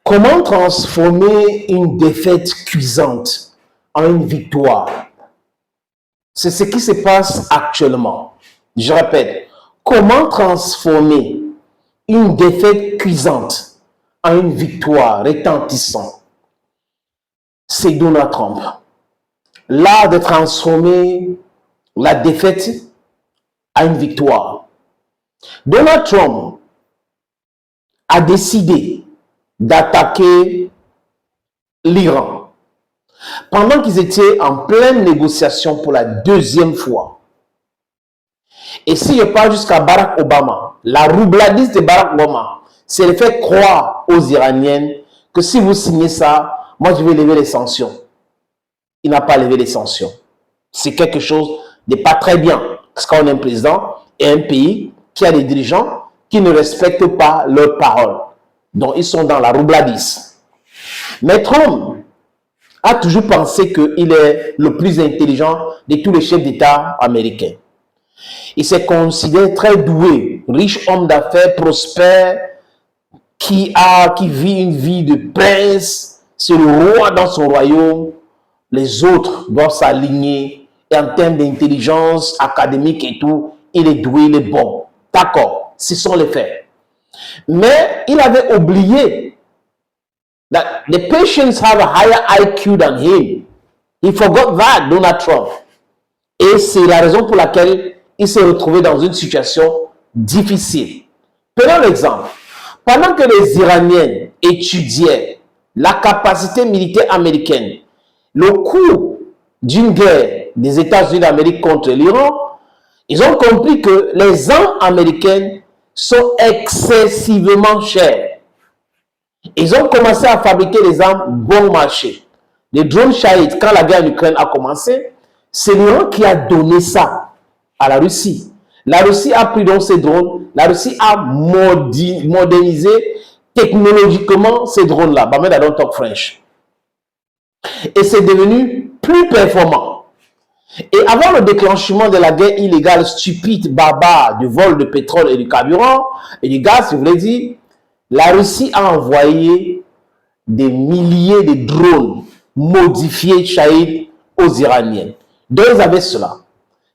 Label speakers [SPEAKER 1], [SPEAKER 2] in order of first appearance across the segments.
[SPEAKER 1] Comment transformer une défaite cuisante en une victoire? C'est ce qui se passe actuellement. Je répète, comment transformer une défaite cuisante en une victoire retentissante? C'est Donald Trump. L'art de transformer la défaite en une victoire. Donald Trump a décidé d'attaquer l'Iran pendant qu'ils étaient en pleine négociation pour la deuxième fois. Et si je parle jusqu'à Barack Obama, la roubladise de Barack Obama, c'est de faire croire aux Iraniennes que si vous signez ça, moi je vais lever les sanctions. Il n'a pas levé les sanctions. C'est quelque chose de pas très bien. Parce qu'on est un président et un pays qui a des dirigeants qui ne respectent pas leurs paroles. Donc ils sont dans la roubladise. Mais Trump a toujours pensé qu'il est le plus intelligent de tous les chefs d'État américains. Il se considère très doué, riche homme d'affaires, prospère, qui vit une vie de prince. C'est le roi dans son royaume. Les autres doivent s'aligner. Et en termes d'intelligence académique et tout, il est doué, il est bon. D'accord, ce sont les faits. Mais il avait oublié that the patients have a higher IQ than him. He forgot that, Donald Trump. Et c'est la raison pour laquelle il s'est retrouvé dans une situation difficile. Prenons l'exemple. Pendant que les Iraniens étudiaient la capacité militaire américaine, le coût d'une guerre des États-Unis d'Amérique contre l'Iran, ils ont compris que les armes américaines sont excessivement chères. Ils ont commencé à fabriquer des armes bon marché. Les drones Shahid, quand la guerre en Ukraine a commencé, c'est l'Iran qui a donné ça à la Russie. La Russie a pris donc ces drones, la Russie a modernisé technologiquement ces drones-là. But I don't talk French. Et c'est devenu plus performant. Et avant le déclenchement de la guerre illégale, stupide, barbare, du vol de pétrole et du carburant, et du gaz, si vous voulez dire, la Russie a envoyé des milliers de drones modifiés Shahid aux Iraniens. Donc ils avaient cela,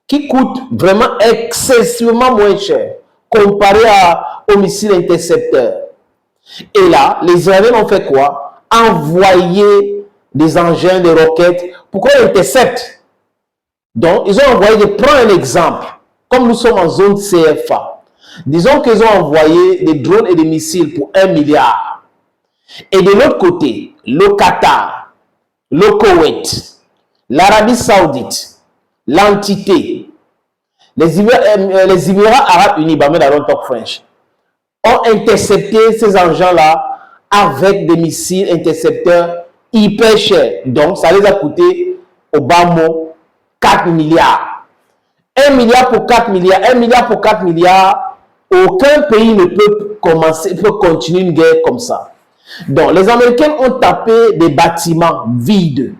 [SPEAKER 1] qui coûte vraiment excessivement moins cher comparé aux missiles intercepteurs. Et là, les Iraniens ont fait quoi? Envoyer des engins, des roquettes. Pourquoi ils interceptent? Donc, ils ont envoyé, prends un exemple, comme nous sommes en zone CFA. Disons qu'ils ont envoyé des drones et des missiles pour 1 milliard. Et de l'autre côté, le Qatar, le Koweït, l'Arabie Saoudite, l'entité, les Émirats Arabes Unis, I don't talk French, ont intercepté ces engins-là avec des missiles intercepteurs hyper chers. Donc, ça les a coûté au bas mot 4 milliards. 1 milliard pour 4 milliards, 1 milliard pour 4 milliards, aucun pays ne peut continuer une guerre comme ça. Donc, les Américains ont tapé des bâtiments vides.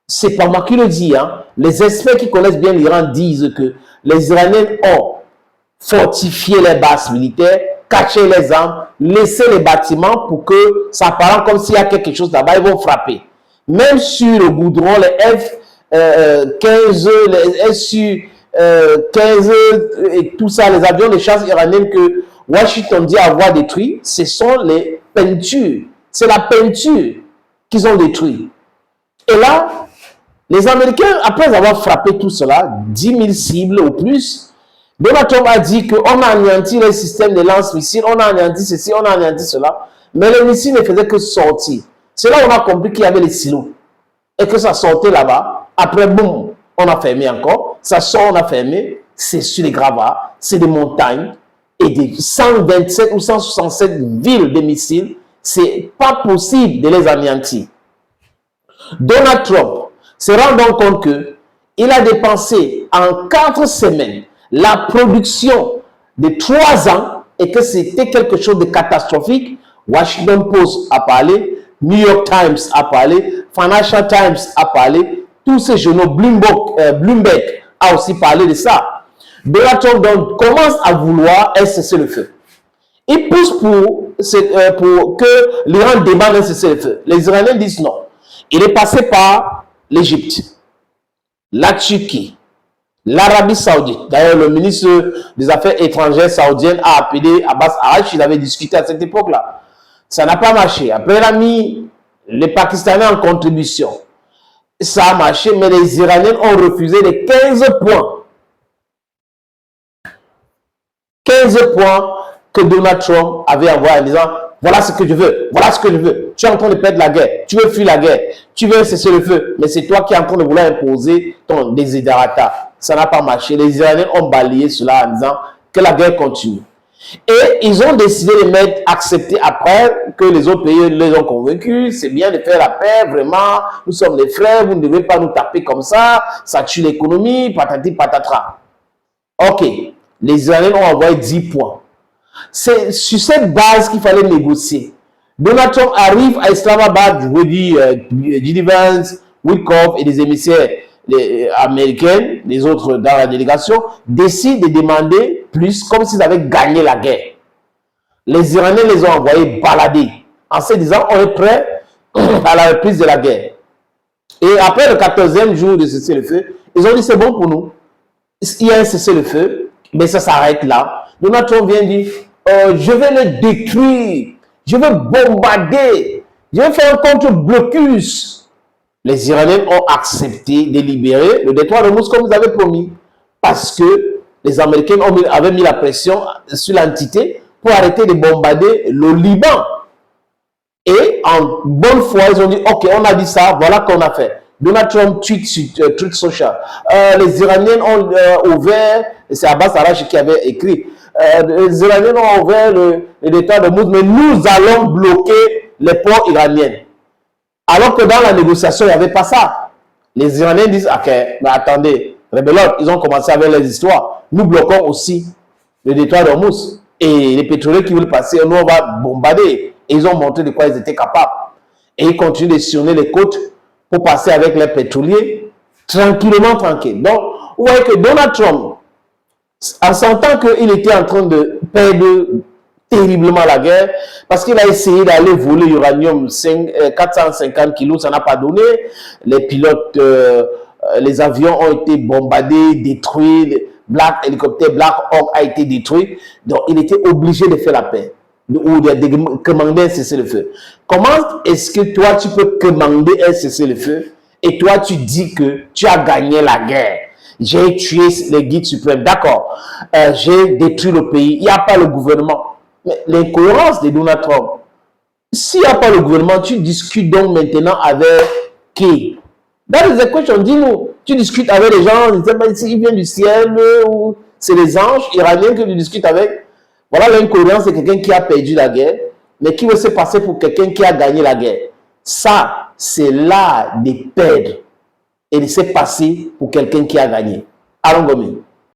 [SPEAKER 1] C'est pas moi qui le dis, hein. Les experts qui connaissent bien l'Iran disent que les Iraniens ont fortifié les bases militaires, caché les armes, laissé les bâtiments pour que ça paraît comme s'il y a quelque chose là-bas, ils vont frapper. Même sur le goudron, les F-15, les Su-15 et tout ça, les avions de chasse iraniens que Washington dit avoir détruits, ce sont les peintures. C'est la peinture qu'ils ont détruit. Et là, les Américains, après avoir frappé tout cela, 10 000 cibles ou plus, Donald Trump a dit qu'on a anéanti les systèmes de lance-missiles, on a anéanti ceci, on a anéanti cela, mais les missiles ne faisaient que sortir. C'est là où on a compris qu'il y avait les silos et que ça sortait là-bas. Après, boum, on a fermé encore. Ça sort, on a fermé. C'est sur les gravats, c'est des montagnes et des 127 ou 167 villes de missiles. C'est pas possible de les anéantir. Donald Trump se rend donc compte qu'il a dépensé en 4 semaines la production de 3 ans et que c'était quelque chose de catastrophique. Washington Post a parlé, New York Times a parlé, Financial Times a parlé, tous ces journaux, Bloomberg a aussi parlé de ça. Donald Trump donc commence à vouloir cesser le feu. Ils poussent pour que l'Iran demande un cessez-le-feu. Les Iraniens disent non. Il est passé par l'Égypte, la Turquie, l'Arabie Saoudite. D'ailleurs, le ministre des Affaires étrangères saoudienne a appelé Abbas Arachi. Il avait discuté à cette époque-là. Ça n'a pas marché. Après, il a mis les Pakistanais en contribution. Ça a marché, mais les Iraniens ont refusé les 15 points. 15 points que Donald Trump avait envoyé en disant « Voilà ce que je veux, voilà ce que je veux. Tu es en train de perdre la guerre, tu veux fuir la guerre, tu veux cesser le feu, mais c'est toi qui es en train de vouloir imposer ton desiderata. » Ça n'a pas marché. Les Iraniens ont balayé cela en disant que la guerre continue. Et ils ont décidé de mettre, accepter après que les autres pays les ont convaincus, c'est bien de faire la paix, vraiment, nous sommes des frères, vous ne devez pas nous taper comme ça tue l'économie, patati patatra. Ok, les Iraniens ont envoyé 10 points. C'est sur cette base qu'il fallait négocier. Donald Trump arrive à Islamabad, je vous dis, J.D. Vance, Witkoff et des émissaires américains, les autres dans la délégation, décident de demander plus, comme s'ils avaient gagné la guerre. Les Iraniens les ont envoyés balader, en se disant, on est prêt à la reprise de la guerre. Et après le 14e jour de cessez-le-feu, ils ont dit, c'est bon pour nous. Il y a un cessez-le-feu, mais ça s'arrête là. Donald Trump vient dire, je vais le détruire, je vais bombarder, je vais faire un contre-blocus. Les Iraniens ont accepté de libérer le détroit de Hormuz comme vous avez promis, parce que les Américains avaient mis la pression sur l'entité pour arrêter de bombarder le Liban. Et en bonne foi, ils ont dit, ok, on a dit ça, voilà qu'on a fait. Donald Trump tweet sur Truth Social. Les Iraniens ont ouvert, c'est Abbas Arachi qui avait écrit, les Iraniens ont ouvert le détroit de Hormuz, mais nous allons bloquer les ports iraniens. Alors que dans la négociation, il n'y avait pas ça. Les Iraniens disent, ok, mais attendez, rebelles, ils ont commencé avec les histoires. Nous bloquons aussi le détroit d'Hormuz. Et les pétroliers qui veulent passer, nous on va bombarder. Et ils ont montré de quoi ils étaient capables. Et ils continuent de sillonner les côtes pour passer avec les pétroliers tranquillement, tranquille. Donc, vous voyez que Donald Trump, en sentant qu'il était en train de perdre terriblement la guerre, parce qu'il a essayé d'aller voler l'uranium 450 kilos, ça n'a pas donné. Les pilotes, les avions ont été bombardés, détruits, l'hélicoptère Black Hawk a été détruit, donc il était obligé de faire la paix, ou de commander un cessez-le-feu. Comment est-ce que toi tu peux commander un cessez-le-feu et toi tu dis que tu as gagné la guerre? J'ai tué les guides suprêmes, d'accord, j'ai détruit le pays, il n'y a pas le gouvernement. Mais l'incohérence de Donald Trump, s'il n'y a pas le gouvernement, tu discutes donc maintenant avec qui? Dans les équations, dis-nous, tu discutes avec les gens, ils viennent du ciel, ou c'est les anges iraniens que tu discutes avec. Voilà l'incohérence de quelqu'un qui a perdu la guerre, mais qui veut se passer pour quelqu'un qui a gagné la guerre. Ça, c'est l'art de perdre et de se passer pour quelqu'un qui a gagné. Allons, Gomi.